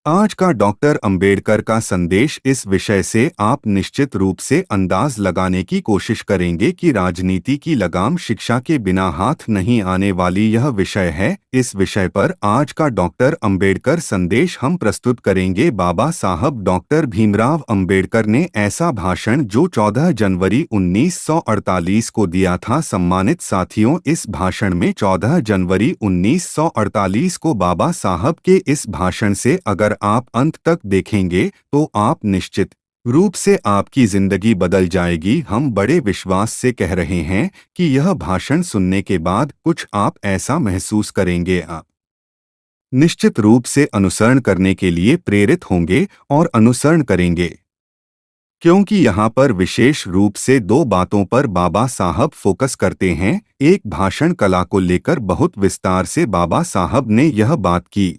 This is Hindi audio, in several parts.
आज का डॉक्टर अंबेडकर का संदेश इस विषय से आप निश्चित रूप से अंदाज लगाने की कोशिश करेंगे कि राजनीति की लगाम शिक्षा के बिना हाथ नहीं आने वाली यह विषय है। इस विषय पर आज का डॉक्टर अंबेडकर संदेश हम प्रस्तुत करेंगे। बाबा साहब डॉक्टर भीमराव अंबेडकर ने ऐसा भाषण जो 14 जनवरी 1948 को दिया था। सम्मानित साथियों, इस भाषण में 14 जनवरी 1948 को बाबा साहब के इस भाषण से अगर आप अंत तक देखेंगे तो आप निश्चित रूप से आपकी जिंदगी बदल जाएगी। हम बड़े विश्वास से कह रहे हैं कि यह भाषण सुनने के बाद कुछ आप ऐसा महसूस करेंगे, आप निश्चित रूप से अनुसरण करने के लिए प्रेरित होंगे और अनुसरण करेंगे, क्योंकि यहाँ पर विशेष रूप से दो बातों पर बाबा साहब फोकस करते हैं। एक, भाषण कला को लेकर बहुत विस्तार से बाबा साहब ने यह बात की,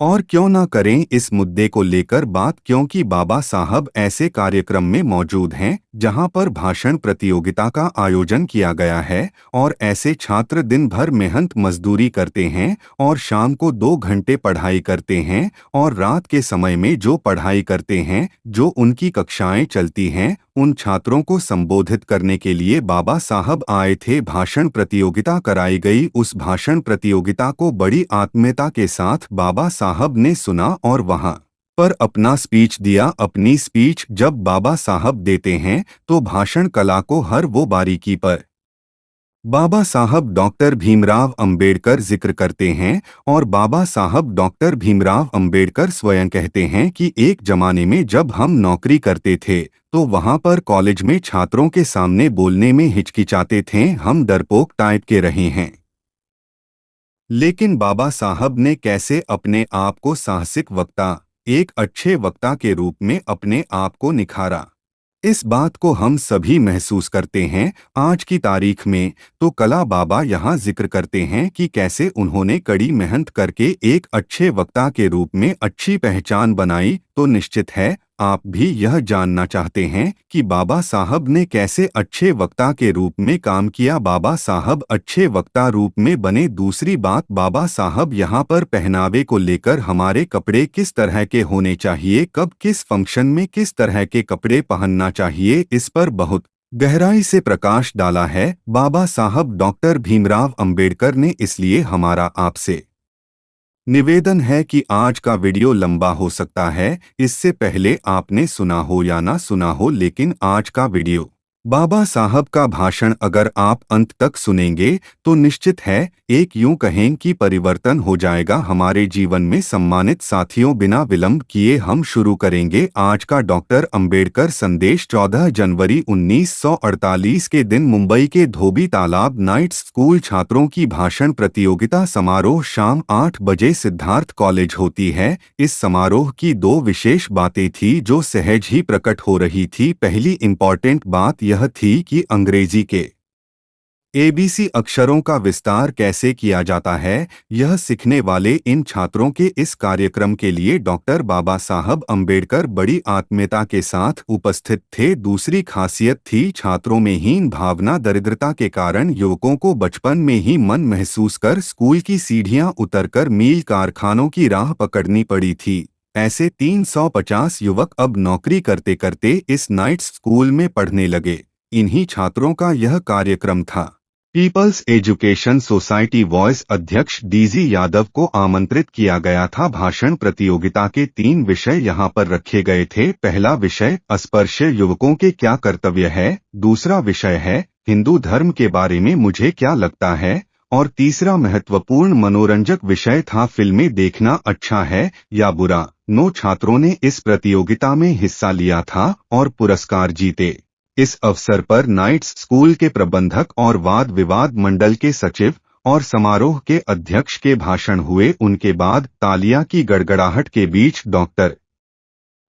और क्यों ना करें इस मुद्दे को लेकर बात, क्योंकि बाबा साहब ऐसे कार्यक्रम में मौजूद हैं जहां पर भाषण प्रतियोगिता का आयोजन किया गया है और ऐसे छात्र दिन भर मेहनत मजदूरी करते हैं और शाम को 2 घंटे पढ़ाई करते हैं और रात के समय में जो पढ़ाई करते हैं, जो उनकी कक्षाएं चलती हैं, उन छात्रों को संबोधित करने के लिए बाबा साहब आए थे। भाषण प्रतियोगिता कराई गई। उस भाषण प्रतियोगिता को बड़ी आत्मीयता के साथ बाबा साहब ने सुना और वहां पर अपना स्पीच दिया। अपनी स्पीच जब बाबा साहब देते हैं तो भाषण कला को हर वो बारीकी पर बाबा साहब डॉक्टर भीमराव अंबेडकर जिक्र करते हैं। और बाबा साहब डॉक्टर भीमराव अंबेडकर स्वयं कहते हैं कि एक जमाने में जब हम नौकरी करते थे तो वहां पर कॉलेज में छात्रों के सामने बोलने में हिचकिचाते थे, हम डरपोक टाइप के रहे हैं। लेकिन बाबा साहब ने कैसे अपने आप को साहसिक वक्ता, एक अच्छे वक्ता के रूप में अपने आप को निखारा, इस बात को हम सभी महसूस करते हैं। आज की तारीख में तो कला बाबा यहाँ जिक्र करते हैं कि कैसे उन्होंने कड़ी मेहनत करके एक अच्छे वक्ता के रूप में अच्छी पहचान बनाई। तो निश्चित है आप भी यह जानना चाहते हैं कि बाबा साहब ने कैसे अच्छे वक्ता के रूप में काम किया, बाबा साहब अच्छे वक्ता रूप में बने। दूसरी बात, बाबा साहब यहाँ पर पहनावे को लेकर हमारे कपड़े किस तरह के होने चाहिए, कब किस फंक्शन में किस तरह के कपड़े पहनना चाहिए, इस पर बहुत गहराई से प्रकाश डाला है बाबा साहब डॉक्टर भीमराव अंबेडकर ने। इसलिए हमारा आपसे निवेदन है कि आज का वीडियो लंबा हो सकता है, इससे पहले आपने सुना हो या ना सुना हो, लेकिन आज का वीडियो बाबा साहब का भाषण अगर आप अंत तक सुनेंगे तो निश्चित है एक यूं कहें कि परिवर्तन हो जाएगा हमारे जीवन में। सम्मानित साथियों, बिना विलंब किए हम शुरू करेंगे आज का डॉक्टर अंबेडकर संदेश। 14 जनवरी 1948 के दिन मुंबई के धोबी तालाब नाइट्स स्कूल छात्रों की भाषण प्रतियोगिता समारोह शाम 8 बजे सिद्धार्थ कॉलेज होती है। इस समारोह की दो विशेष बातें थी जो सहज ही प्रकट हो रही थी। पहली इंपॉर्टेंट बात यह थी कि अंग्रेजी के ABC अक्षरों का विस्तार कैसे किया जाता है, यह सीखने वाले इन छात्रों के इस कार्यक्रम के लिए डॉक्टर बाबा साहब अंबेडकर बड़ी आत्मीयता के साथ उपस्थित थे। दूसरी खासियत थी छात्रों में हीन भावना, दरिद्रता के कारण युवकों को बचपन में ही मन महसूस कर स्कूल की सीढ़ियां उतरकर मील कारखानों की राह पकड़नी पड़ी थी। ऐसे 350 युवक अब नौकरी करते करते इस नाइट्स स्कूल में पढ़ने लगे। इन्हीं छात्रों का यह कार्यक्रम था। पीपल्स एजुकेशन सोसाइटी वॉइस अध्यक्ष DG यादव को आमंत्रित किया गया था। भाषण प्रतियोगिता के 3 विषय यहाँ पर रखे गए थे। पहला विषय अस्पृश्य युवकों के क्या कर्तव्य है, दूसरा विषय है हिंदू धर्म के बारे में मुझे क्या लगता है, और तीसरा महत्वपूर्ण मनोरंजक विषय था फिल्में देखना अच्छा है या बुरा। 9 छात्रों ने इस प्रतियोगिता में हिस्सा लिया था और पुरस्कार जीते। इस अवसर पर नाइट्स स्कूल के प्रबंधक और वाद विवाद मंडल के सचिव और समारोह के अध्यक्ष के भाषण हुए। उनके बाद तालियां की गड़गड़ाहट के बीच डॉक्टर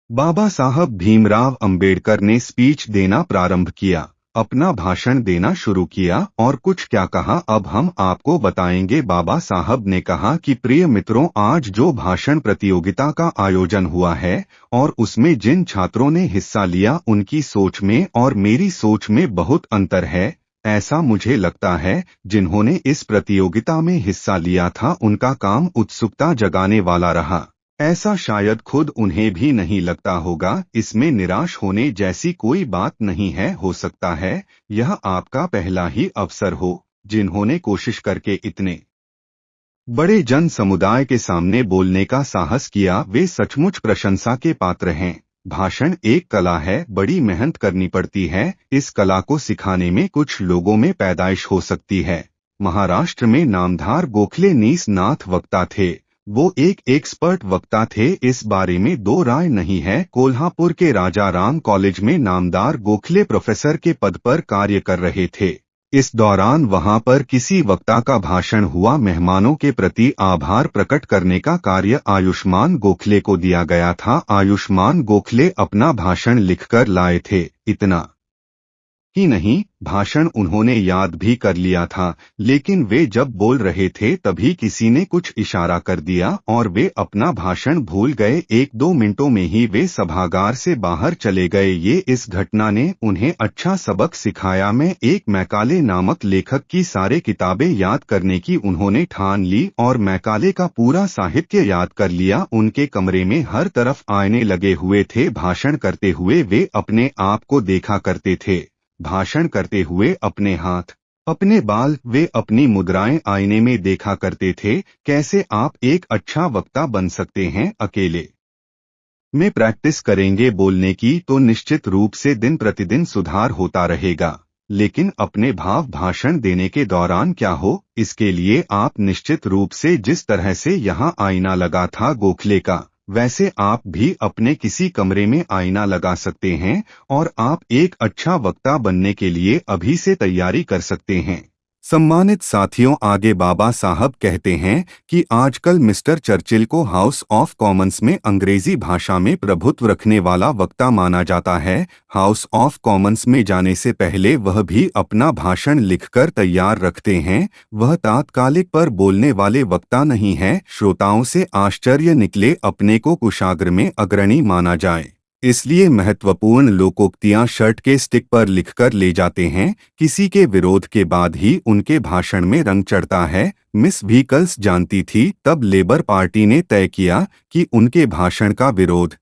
बाबा साहब भीमराव अंबेडकर ने स्पीच देना प्रारंभ किया, अपना भाषण देना शुरू किया और कुछ क्या कहा अब हम आपको बताएंगे। बाबा साहब ने कहा कि प्रिय मित्रों, आज जो भाषण प्रतियोगिता का आयोजन हुआ है और उसमें जिन छात्रों ने हिस्सा लिया उनकी सोच में और मेरी सोच में बहुत अंतर है। ऐसा मुझे लगता है जिन्होंने इस प्रतियोगिता में हिस्सा लिया था उनका काम उत्सुकता जगाने वाला रहा। ऐसा शायद खुद उन्हें भी नहीं लगता होगा। इसमें निराश होने जैसी कोई बात नहीं है। हो सकता है यह आपका पहला ही अवसर हो। जिन्होंने कोशिश करके इतने बड़े जन समुदाय के सामने बोलने का साहस किया, वे सचमुच प्रशंसा के पात्र हैं। भाषण एक कला है, बड़ी मेहनत करनी पड़ती है। इस कला को सिखाने में कुछ लोगों में पैदाइश हो सकती है। महाराष्ट्र में नामधार गोखले नीस नाथ वक्ता थे। वो एक एक्सपर्ट वक्ता थे, इस बारे में दो राय नहीं है। कोल्हापुर के राजा राम कॉलेज में नामदार गोखले प्रोफेसर के पद पर कार्य कर रहे थे। इस दौरान वहां पर किसी वक्ता का भाषण हुआ। मेहमानों के प्रति आभार प्रकट करने का कार्य आयुष्मान गोखले को दिया गया था। आयुष्मान गोखले अपना भाषण लिखकर लाए थे। इतना ही नहीं, भाषण उन्होंने याद भी कर लिया था, लेकिन वे जब बोल रहे थे तभी किसी ने कुछ इशारा कर दिया और वे अपना भाषण भूल गए। 1-2 मिनटों में ही वे सभागार से बाहर चले गए। ये इस घटना ने उन्हें अच्छा सबक सिखाया। मैं एक मैकाले नामक लेखक की सारे किताबें याद करने की उन्होंने ठान ली और मैकाले का पूरा साहित्य याद कर लिया। उनके कमरे में हर तरफ आईने लगे हुए थे। भाषण करते हुए वे अपने आप को देखा करते थे। भाषण करते हुए अपने हाथ, अपने बाल, वे अपनी मुद्राएं आईने में देखा करते थे। कैसे आप एक अच्छा वक्ता बन सकते हैं? अकेले में प्रैक्टिस करेंगे बोलने की तो निश्चित रूप से दिन प्रतिदिन सुधार होता रहेगा। लेकिन अपने भाव भाषण देने के दौरान क्या हो, इसके लिए आप निश्चित रूप से जिस तरह से यहाँ आईना लगा था गोखले का, वैसे आप भी अपने किसी कमरे में आईना लगा सकते हैं और आप एक अच्छा वक्ता बनने के लिए अभी से तैयारी कर सकते हैं। सम्मानित साथियों, आगे बाबा साहब कहते हैं कि आजकल मिस्टर चर्चिल को हाउस ऑफ कॉमन्स में अंग्रेजी भाषा में प्रभुत्व रखने वाला वक्ता माना जाता है। हाउस ऑफ कॉमन्स में जाने से पहले वह भी अपना भाषण लिखकर तैयार रखते हैं। वह तात्कालिक पर बोलने वाले वक्ता नहीं है। श्रोताओं से आश्चर्य निकले, अपने को कुशाग्र में अग्रणी माना जाए, इसलिए महत्वपूर्ण लोकोक्तियां शर्ट के स्टिक पर लिखकर ले जाते हैं। किसी के विरोध के बाद ही उनके भाषण में रंग चढ़ता है। मिस व्हीकल्स जानती थी, तब लेबर पार्टी ने तय किया कि उनके भाषण का विरोध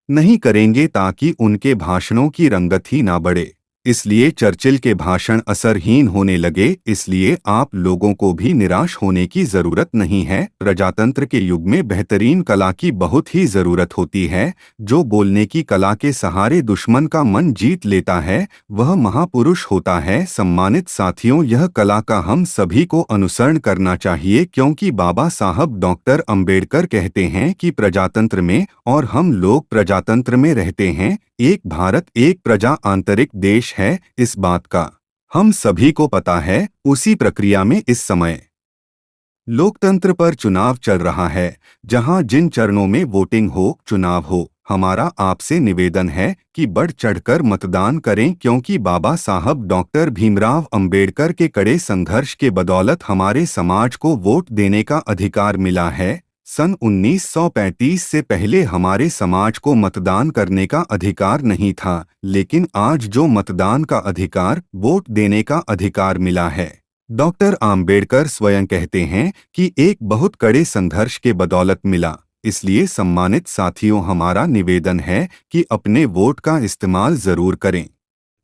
नहीं करेंगे ताकि उनके भाषणों की रंगत ही ना बढ़े। इसलिए चर्चिल के भाषण असरहीन होने लगे। इसलिए आप लोगों को भी निराश होने की जरूरत नहीं है। प्रजातंत्र के युग में बेहतरीन कला की बहुत ही जरूरत होती है। जो बोलने की कला के सहारे दुश्मन का मन जीत लेता है, वह महापुरुष होता है। सम्मानित साथियों, यह कला का हम सभी को अनुसरण करना चाहिए, क्योंकि बाबा साहब डॉक्टर अंबेडकर कहते हैं कि प्रजातंत्र में, और हम लोग प्रजातंत्र में रहते हैं। एक भारत एक प्रजा आंतरिक देश है, इस बात का हम सभी को पता है। उसी प्रक्रिया में इस समय लोकतंत्र पर चुनाव चल रहा है, जहां जिन चरणों में वोटिंग हो, चुनाव हो, हमारा आपसे निवेदन है कि बढ़ चढ़कर मतदान करें, क्योंकि बाबा साहब डॉक्टर भीमराव अंबेडकर के कड़े संघर्ष के बदौलत हमारे समाज को वोट देने का अधिकार मिला है। सन 1935 से पहले हमारे समाज को मतदान करने का अधिकार नहीं था, लेकिन आज जो मतदान का अधिकार, वोट देने का अधिकार मिला है। डॉक्टर आम्बेडकर स्वयं कहते हैं कि एक बहुत कड़े संघर्ष के बदौलत मिला। इसलिए सम्मानित साथियों, हमारा निवेदन है कि अपने वोट का इस्तेमाल जरूर करें।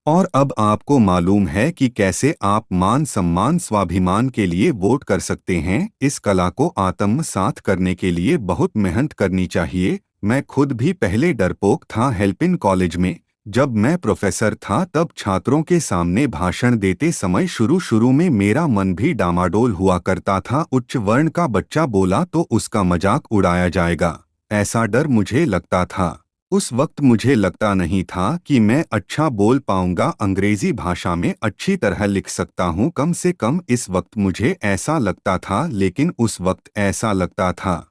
और अब आपको मालूम है कि कैसे आप मान सम्मान स्वाभिमान के लिए वोट कर सकते हैं। इस कला को आत्मसात करने के लिए बहुत मेहनत करनी चाहिए। मैं खुद भी पहले डरपोक था। हेल्पिन कॉलेज में जब मैं प्रोफेसर था, तब छात्रों के सामने भाषण देते समय शुरू में मेरा मन भी डामाडोल हुआ करता था। उच्च वर्ण का बच्चा बोला तो उसका मजाक उड़ाया जाएगा, ऐसा डर मुझे लगता था। उस वक्त मुझे लगता नहीं था कि मैं अच्छा बोल पाऊंगा, अंग्रेजी भाषा में अच्छी तरह लिख सकता हूं, कम से कम इस वक्त मुझे ऐसा लगता था। लेकिन उस वक्त ऐसा लगता था।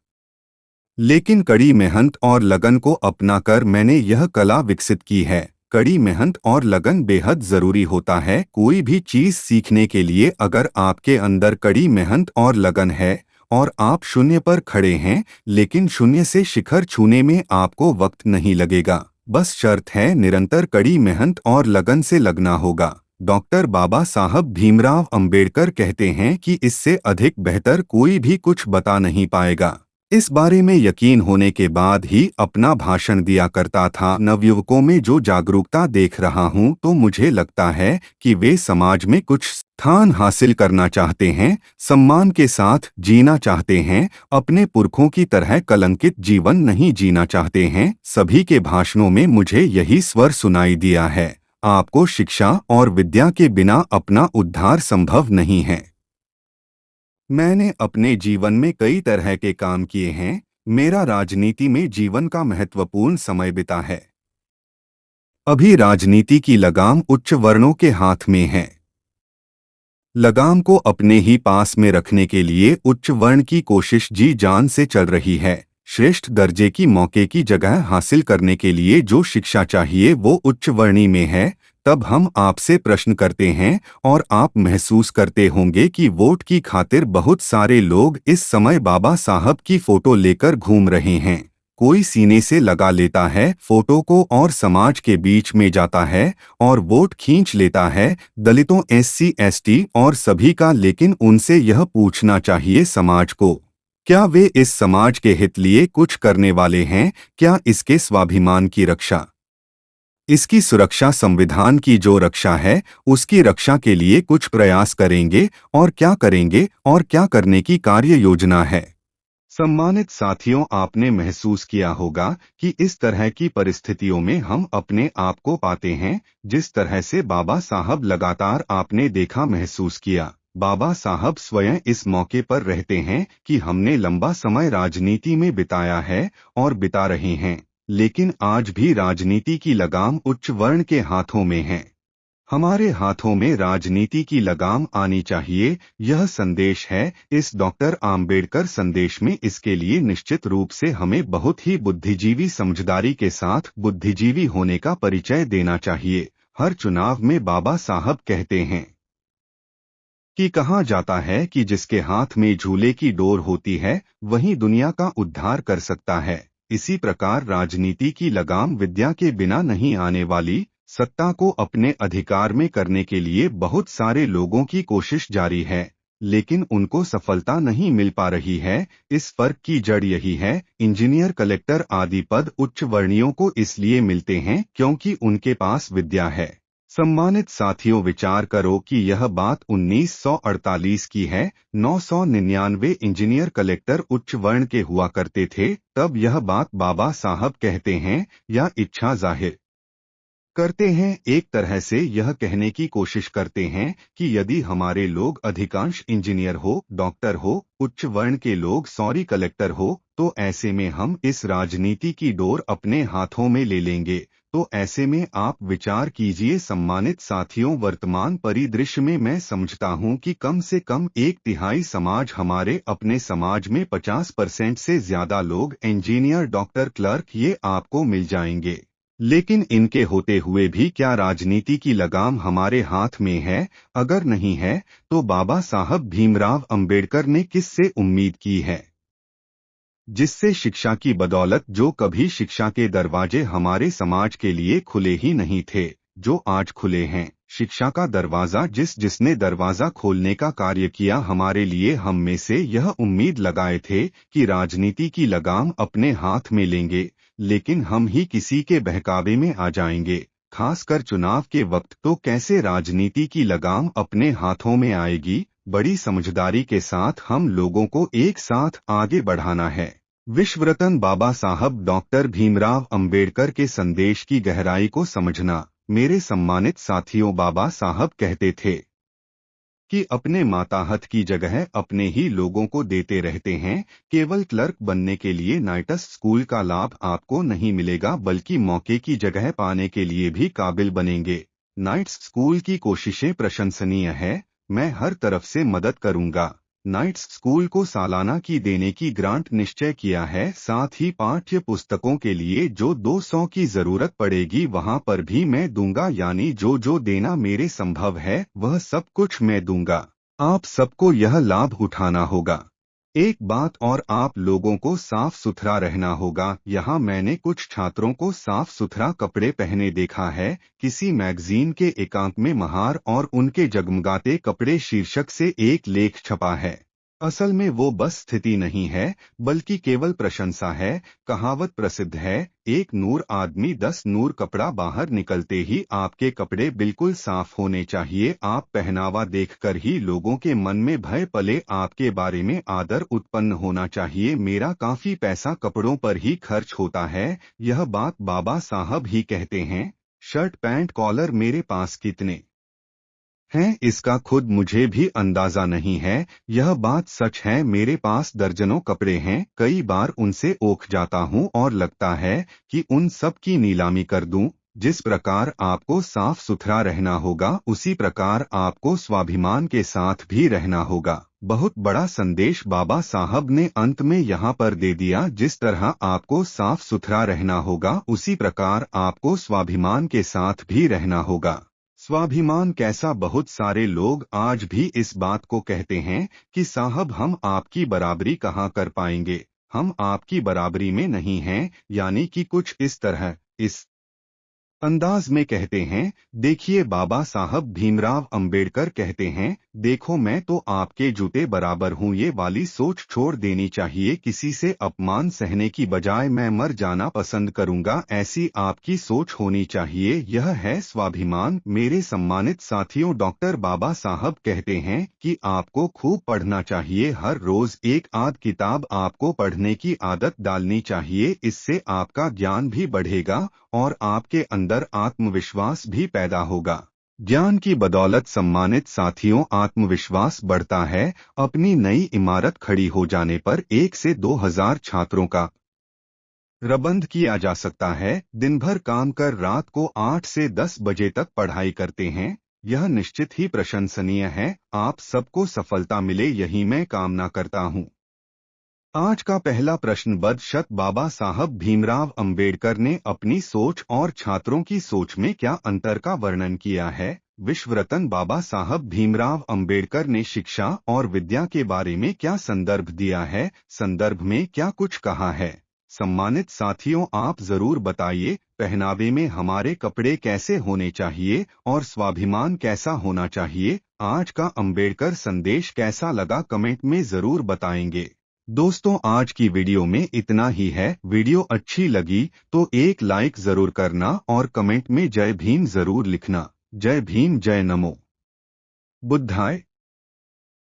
लेकिन कड़ी मेहनत और लगन को अपनाकर मैंने यह कला विकसित की है। कड़ी मेहनत और लगन बेहद जरूरी होता है कोई भी चीज सीखने के लिए। अगर आपके अंदर कड़ी मेहनत और लगन है और आप शून्य पर खड़े हैं, लेकिन शून्य से शिखर छूने में आपको वक्त नहीं लगेगा। बस शर्त है निरंतर कड़ी मेहनत और लगन से लगना होगा। डॉक्टर बाबा साहब भीमराव अंबेडकर कहते हैं कि इससे अधिक बेहतर कोई भी कुछ बता नहीं पाएगा। इस बारे में यकीन होने के बाद ही अपना भाषण दिया करता था। नवयुवकों में जो जागरूकता देख रहा हूं, तो मुझे लगता है कि वे समाज में कुछ स्थान हासिल करना चाहते हैं, सम्मान के साथ जीना चाहते हैं, अपने पुरखों की तरह कलंकित जीवन नहीं जीना चाहते हैं। सभी के भाषणों में मुझे यही स्वर सुनाई दिया है, आपको शिक्षा और विद्या के बिना अपना उद्धार संभव नहीं है। मैंने अपने जीवन में कई तरह के काम किए हैं। मेरा राजनीति में जीवन का महत्वपूर्ण समय बिता है। अभी राजनीति की लगाम उच्च वर्णों के हाथ में है। लगाम को अपने ही पास में रखने के लिए उच्च वर्ण की कोशिश जी जान से चल रही है। श्रेष्ठ दर्जे की मौके की जगह हासिल करने के लिए जो शिक्षा चाहिए वो उच्च वर्णी में है। तब हम आपसे प्रश्न करते हैं और आप महसूस करते होंगे कि वोट की खातिर बहुत सारे लोग इस समय बाबा साहब की फोटो लेकर घूम रहे हैं। कोई सीने से लगा लेता है फोटो को और समाज के बीच में जाता है और वोट खींच लेता है, दलितों, SC ST और सभी का। लेकिन उनसे यह पूछना चाहिए समाज को, क्या वे इस समाज के हित लिए कुछ करने वाले हैं? क्या इसके स्वाभिमान की रक्षा, इसकी सुरक्षा, संविधान की जो रक्षा है उसकी रक्षा के लिए कुछ प्रयास करेंगे? और क्या करेंगे और क्या करने की कार्य योजना है? सम्मानित साथियों, आपने महसूस किया होगा कि इस तरह की परिस्थितियों में हम अपने आप को पाते हैं, जिस तरह से बाबा साहब लगातार आपने देखा, महसूस किया। बाबा साहब स्वयं इस मौके पर रहते हैं कि हमने लंबा समय राजनीति में बिताया है और बिता रहे हैं, लेकिन आज भी राजनीति की लगाम उच्च वर्ण के हाथों में है। हमारे हाथों में राजनीति की लगाम आनी चाहिए, यह संदेश है इस डॉक्टर आम्बेडकर संदेश में। इसके लिए निश्चित रूप से हमें बहुत ही बुद्धिजीवी, समझदारी के साथ बुद्धिजीवी होने का परिचय देना चाहिए। हर चुनाव में बाबा साहब कहते हैं कि कहा जाता है कि जिसके हाथ में झूले की डोर होती है वही दुनिया का उद्धार कर सकता है। इसी प्रकार राजनीति की लगाम विद्या के बिना नहीं आने वाली। सत्ता को अपने अधिकार में करने के लिए बहुत सारे लोगों की कोशिश जारी है, लेकिन उनको सफलता नहीं मिल पा रही है। इस फर्क की जड़ यही है। इंजीनियर, कलेक्टर आदि पद उच्च वर्णियों को इसलिए मिलते हैं क्योंकि उनके पास विद्या है। सम्मानित साथियों, विचार करो कि यह बात 1948 की है। 999 इंजीनियर, कलेक्टर उच्च वर्ण के हुआ करते थे। तब यह बात बाबा साहब कहते हैं या इच्छा जाहिर करते हैं। एक तरह से यह कहने की कोशिश करते हैं कि यदि हमारे लोग अधिकांश इंजीनियर हो, डॉक्टर हो, उच्च वर्ण के लोग सॉरी कलेक्टर हो, तो ऐसे में हम इस राजनीति की डोर अपने हाथों में ले लेंगे। तो ऐसे में आप विचार कीजिए। सम्मानित साथियों, वर्तमान परिदृश्य में मैं समझता हूं कि कम से कम 1/3 समाज, हमारे अपने समाज में 50% से ज्यादा लोग इंजीनियर, डॉक्टर, क्लर्क, ये आपको मिल जाएंगे। लेकिन इनके होते हुए भी क्या राजनीति की लगाम हमारे हाथ में है? अगर नहीं है तो बाबा साहब भीमराव अंबेडकर ने किससे उम्मीद की है? जिससे शिक्षा की बदौलत जो कभी शिक्षा के दरवाजे हमारे समाज के लिए खुले ही नहीं थे, जो आज खुले हैं। शिक्षा का दरवाजा, जिसने दरवाजा खोलने का कार्य किया हमारे लिए, हम में से यह उम्मीद लगाए थे कि राजनीति की लगाम अपने हाथ में लेंगे, लेकिन हम ही किसी के बहकावे में आ जाएंगे। खासकर चुनाव के वक्त तो कैसे राजनीति की लगाम अपने हाथों में आएगी। बड़ी समझदारी के साथ हम लोगों को एक साथ आगे बढ़ाना है। विश्वरतन बाबा साहब डॉक्टर भीमराव अंबेडकर के संदेश की गहराई को समझना। मेरे सम्मानित साथियों, बाबा साहब कहते थे कि अपने माताहत की जगह अपने ही लोगों को देते रहते हैं। केवल क्लर्क बनने के लिए नाइटस स्कूल का लाभ आपको नहीं मिलेगा, बल्कि मौके की जगह पाने के लिए भी काबिल बनेंगे। नाइट्स स्कूल की कोशिशें प्रशंसनीय है, मैं हर तरफ से मदद करूंगा। नाइट्स स्कूल को सालाना की देने की ग्रांट निश्चय किया है। साथ ही पाठ्य पुस्तकों के लिए जो 200 की जरूरत पड़ेगी वहां पर भी मैं दूंगा। यानी जो देना मेरे संभव है वह सब कुछ मैं दूंगा। आप सबको यह लाभ उठाना होगा। एक बात और, आप लोगों को साफ सुथरा रहना होगा। यहाँ मैंने कुछ छात्रों को साफ सुथरा कपड़े पहने देखा है। किसी मैगजीन के एकांक में महार और उनके जगमगाते कपड़े शीर्षक से एक लेख छपा है। असल में वो बस स्थिति नहीं है, बल्कि केवल प्रशंसा है। कहावत प्रसिद्ध है, एक नूर आदमी 10 नूर कपड़ा बाहर निकलते ही आपके कपड़े बिल्कुल साफ होने चाहिए। आप पहनावा देखकर ही लोगों के मन में भय पले, आपके बारे में आदर उत्पन्न होना चाहिए। मेरा काफी पैसा कपड़ों पर ही खर्च होता है, यह बात बाबा साहब ही कहते हैं। शर्ट पैंट कॉलर मेरे पास कितने हैं इसका खुद मुझे भी अंदाजा नहीं है। यह बात सच है, मेरे पास दर्जनों कपड़े हैं। कई बार उनसे ओख जाता हूँ और लगता है कि उन सब की नीलामी कर दूं। जिस प्रकार आपको साफ सुथरा रहना होगा, उसी प्रकार आपको स्वाभिमान के साथ भी रहना होगा। बहुत बड़ा संदेश बाबा साहब ने अंत में यहाँ पर दे दिया। जिस तरह आपको साफ सुथरा रहना होगा, उसी प्रकार आपको स्वाभिमान के साथ भी रहना होगा। स्वाभिमान कैसा? बहुत सारे लोग आज भी इस बात को कहते हैं कि साहब हम आपकी बराबरी कहाँ कर पाएंगे, हम आपकी बराबरी में नहीं हैं, यानी कि कुछ इस तरह इस अंदाज में कहते हैं। देखिए, बाबा साहब भीमराव अंबेडकर कहते हैं, देखो मैं तो आपके जूते बराबर हूँ। ये वाली सोच छोड़ देनी चाहिए। किसी से अपमान सहने की बजाय मैं मर जाना पसंद करूंगा, ऐसी आपकी सोच होनी चाहिए। यह है स्वाभिमान। मेरे सम्मानित साथियों, डॉक्टर बाबा साहब कहते हैं कि आपको खूब पढ़ना चाहिए। हर रोज एक आध किताब आपको पढ़ने की आदत डालनी चाहिए। इससे आपका ज्ञान भी बढ़ेगा और आपके अंदर आत्मविश्वास भी पैदा होगा। ज्ञान की बदौलत, सम्मानित साथियों, आत्मविश्वास बढ़ता है। अपनी नई इमारत खड़ी हो जाने पर 1 से 2,000 छात्रों का प्रबंध किया जा सकता है। दिन भर काम कर रात को 8 से 10 बजे तक पढ़ाई करते हैं। यह निश्चित ही प्रशंसनीय है। आप सबको सफलता मिले, यही मैं कामना करता हूँ। आज का पहला प्रश्न, बदशत बाबा साहब भीमराव अंबेडकर ने अपनी सोच और छात्रों की सोच में क्या अंतर का वर्णन किया है? विश्व रत्न बाबा साहब भीमराव अंबेडकर ने शिक्षा और विद्या के बारे में क्या संदर्भ दिया है? संदर्भ में क्या कुछ कहा है? सम्मानित साथियों, आप जरूर बताइए, पहनावे में हमारे कपड़े कैसे होने चाहिए और स्वाभिमान कैसा होना चाहिए? आज का अंबेडकर संदेश कैसा लगा? कमेंट में जरूर बताएंगे। दोस्तों, आज की वीडियो में इतना ही है। वीडियो अच्छी लगी तो एक लाइक जरूर करना और कमेंट में जय भीम जरूर लिखना। जय भीम, जय नमो बुद्धाय।